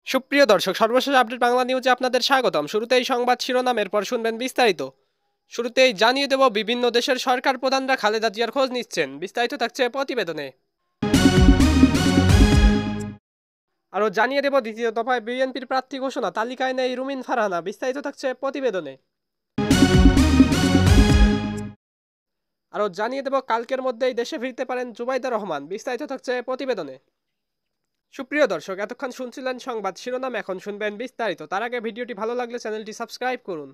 সুপ্রিয় দর্শক, সর্বশেষ আপডেট বাংলা নিউজে আপনাদের স্বাগতম। শুরুতেই সংবাদ শিরোনাম, এরপর শুনবেন বিস্তারিত। শুরুতেই জানিয়ে দেব, বিভিন্ন দেশের সরকার প্রধানরা খালেদা জিয়ার খোঁজ নিচ্ছেন। বিস্তারিত থাকছে প্রতিবেদনে। আরও জানিয়ে দেব, দ্বিতীয় দফায় বিএনপির প্রার্থী ঘোষণা, তালিকায় নেই রুমিন ফারহানা। বিস্তারিত থাকছে প্রতিবেদনে। আরও জানিয়ে দেব, কালকের মধ্যেই দেশে ফিরতে পারেন জুবাইদা রহমান। বিস্তারিত থাকছে প্রতিবেদনে। সুপ্রিয় দর্শক, এতক্ষণ শুনছিলেন সংবাদ শিরোনাম, এখন শুনবেন বিস্তারিত। তার আগে ভিডিওটি ভালো লাগলে চ্যানেলটি সাবস্ক্রাইব করুন।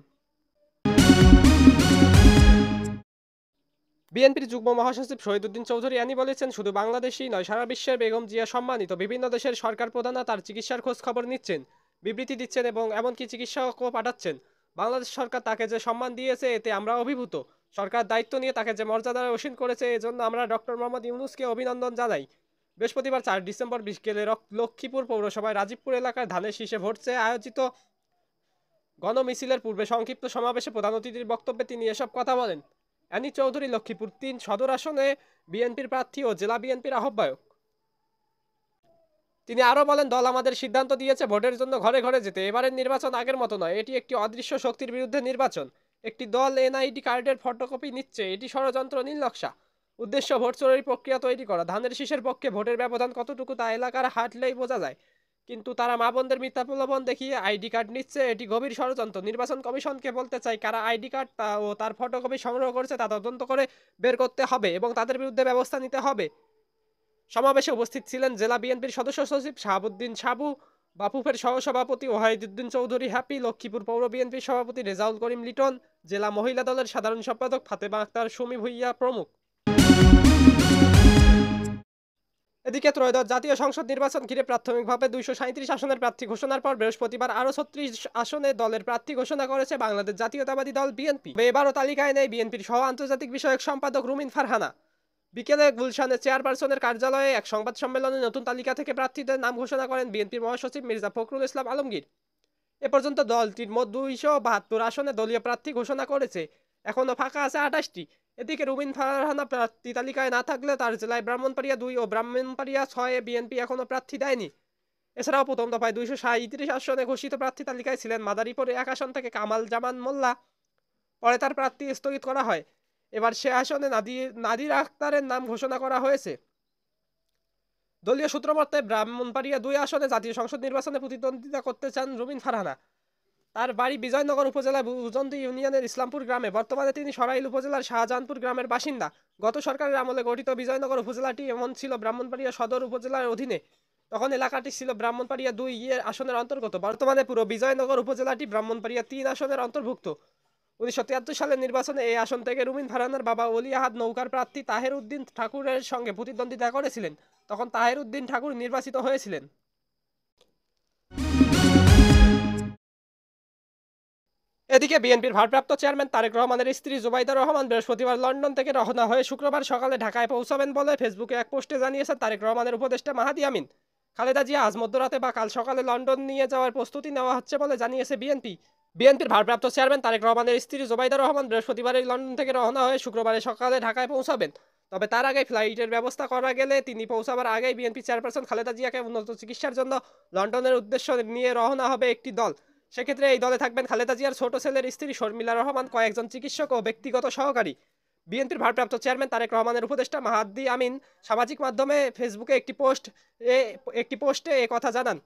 বিএনপির যুগ্ম মহাসচিব শহীদুদ্দিন চৌধুরী আনি বলেছেন, শুধু বাংলাদেশই নয়, সারা বিশ্বের বেগম জিয়া সম্মানিত বিভিন্ন দেশের সরকার প্রধানরা তার চিকিৎসার খোঁজ খবর নিচ্ছেন, বিবৃতি দিচ্ছেন এবং এমনকি চিকিৎসকও পাঠাচ্ছেন। বাংলাদেশ সরকার তাকে যে সম্মান দিয়েছে, এতে আমরা অভিভূত। সরকার দায়িত্ব নিয়ে তাকে যে মর্যাদায় অসীন করেছে, এজন্য আমরা ডক্টর মোহাম্মদ ইউনূসকে অভিনন্দন জানাই। বৃহস্পতিবার 4 ডিসেম্বর বিকেলে লক্ষ্মীপুর পৌরসভায় রাজীবপুর এলাকায় ধানের শীষে ভোট চেয়ে আয়োজিত গণমিছিলের পূর্বে সংক্ষিপ্ত সমাবেশে প্রধান অতিথির বক্তব্যে তিনি এসব কথা বলেন। অ্যানি চৌধুরী লক্ষ্মীপুর 3 সদর আসনে বিএনপির প্রার্থী ও জেলা বিএনপির আহ্বায়ক। তিনি আরও বলেন, দল আমাদের সিদ্ধান্ত দিয়েছে ভোটের জন্য ঘরে ঘরে যেতে। এবারের নির্বাচন আগের মতো নয়, এটি একটি অদৃশ্য শক্তির বিরুদ্ধে নির্বাচন। একটি দল এনআইডি কার্ডের ফটোকপি নিচ্ছে, এটি ষড়যন্ত্র, নীল নকশা। উদ্দেশ্য ভোট চোরের প্রক্রিয়া তৈরি করা। ধানের শীষের পক্ষে ভোটের ব্যবধান কতটুকু তা এলাকার হাঁটলেই বোঝা যায়, কিন্তু তারা মা বোনদের মিথ্যা প্রলোভন দেখিয়ে আইডি কার্ড নিচ্ছে, এটি গভীর ষড়যন্ত্র। নির্বাচন কমিশনকে বলতে চাই, কারা আইডি কার্ড ও তার ফটোকপি সংগ্রহ করছে তা তদন্ত করে বের করতে হবে এবং তাদের বিরুদ্ধে ব্যবস্থা নিতে হবে। সমাবেশে উপস্থিত ছিলেন জেলা বিএনপির সদস্য সচিব শাহাবুদ্দিন সাবু, বাফুফের সহসভাপতি ওয়াহিদুদ্দিন চৌধুরী হ্যাপি, লক্ষ্মীপুর পৌর বিএনপির সভাপতি রেজাউল করিম লিটন, জেলা মহিলা দলের সাধারণ সম্পাদক ফাতেমা আক্তার সুমি ভুইয়া প্রমুখ। এদিকে ত্রয়োদশ জাতীয় সংসদ নির্বাচন ঘিরে প্রাথমিকভাবে 237 আসনের প্রার্থী ঘোষণার পর বৃহস্পতিবার আরও 36 আসনে দলের প্রার্থী ঘোষণা করেছে বাংলাদেশ জাতীয়তাবাদী দল বিএনপি। এবারও তালিকায় নেই বিএনপির সহ আন্তর্জাতিক বিষয়ক সম্পাদক রুমিন ফারহানা। বিকেলে গুলশানে চেয়ারপারসনের কার্যালয়ে এক সংবাদ সম্মেলনে নতুন তালিকা থেকে প্রার্থীদের নাম ঘোষণা করেন বিএনপির মহাসচিব মির্জা ফখরুল ইসলাম আলমগীর। এ পর্যন্ত দলটির মোট 272 আসনে দলীয় প্রার্থী ঘোষণা করেছে, এখনও ফাঁকা আছে 28টি। এদিকে রুমিন ফারহানা প্রার্থী তালিকায় না থাকলে তার জেলায় ব্রাহ্মণবাড়িয়া 2 ও ব্রাহ্মণবাড়িয়া 6 বিএনপি এখনও প্রার্থী দেয়নি। এছাড়াও প্রথম দফায় 237 আসনে ঘোষিত প্রার্থী তালিকায় ছিলেন মাদারীপুর 1 আসন থেকে কামাল জামান মোল্লা, পরে তার প্রার্থী স্থগিত করা হয়। এবার সে আসনে নাদির আক্তারের নাম ঘোষণা করা হয়েছে। দলীয় সূত্র মতে ব্রাহ্মণবাড়িয়া 2 আসনে জাতীয় সংসদ নির্বাচনে প্রতিদ্বন্দ্বিতা করতে চান রুমিন ফারহানা। তার বাড়ি বিজয়নগর উপজেলার বুজন্দি ইউনিয়নের ইসলামপুর গ্রামে। বর্তমানে তিনি সরাইল উপজেলার শাহজাহানপুর গ্রামের বাসিন্দা। গত সরকারের আমলে গঠিত বিজয়নগর উপজেলাটি এমন ছিল ব্রাহ্মণবাড়িয়া সদর উপজেলার অধীনে। তখন এলাকাটি ছিল ব্রাহ্মণবাড়িয়া 2 আসনের অন্তর্গত। বর্তমানে পুরো বিজয়নগর উপজেলাটি ব্রাহ্মণবাড়িয়া 3 আসনের অন্তর্ভুক্ত। 1973 সালের নির্বাচনে এই আসন থেকে রুমিন ফারহানার বাবা অলি আহাদ নৌকার প্রার্থী তাহের উদ্দিন ঠাকুরের সঙ্গে প্রতিদ্বন্দ্বিতা করেছিলেন। তখন তাহের উদ্দিন ঠাকুর নির্বাচিত হয়েছিলেন। এদিকে বিএনপির ভারপ্রাপ্ত চেয়ারম্যান তারেক রহমানের স্ত্রী জুবাইদা রহমান বৃহস্পতিবার লন্ডন থেকে রওনা হয়ে শুক্রবার সকালে ঢাকায় পৌঁছাবেন বলে ফেসবুকে এক পোস্টে জানিয়েছেন তারেক রহমানের উপদেষ্টা মাহাদি আমিন। খালেদা জিয়া আজ মধ্যরাতে বা কাল সকালে লন্ডন নিয়ে যাওয়ার প্রস্তুতি নেওয়া হচ্ছে বলে জানিয়েছে বিএনপি। বিএনপির ভারপ্রাপ্ত চেয়ারম্যান তারেক রহমানের স্ত্রী জুবাইদা রহমান বৃহস্পতিবার লন্ডন থেকে রওনা হয়ে শুক্রবার সকালে ঢাকায় পৌঁছাবেন। তবে তার আগে ফ্লাইটের ব্যবস্থা করা গেলে তিনি পৌঁছাবার আগেই বিএনপি চেয়ারপারসন খালেদা জিয়াকে উন্নত চিকিৎসার জন্য লন্ডনের উদ্দেশ্য নিয়ে রওনা হবে একটি দল। সেক্ষেত্রে এই দলে থাকবেন খালেদা জিয়ার ছোট ছেলের স্ত্রী শর্মিলা রহমান, কয়েকজন চিকিৎসক ও ব্যক্তিগত সহকারী। বিএনপির ভারপ্রাপ্ত চেয়ারম্যান তারেক রহমানের উপদেষ্টা মাহাদি আমিন সামাজিক মাধ্যমে ফেসবুকে একটি পোস্টে কথা জানান।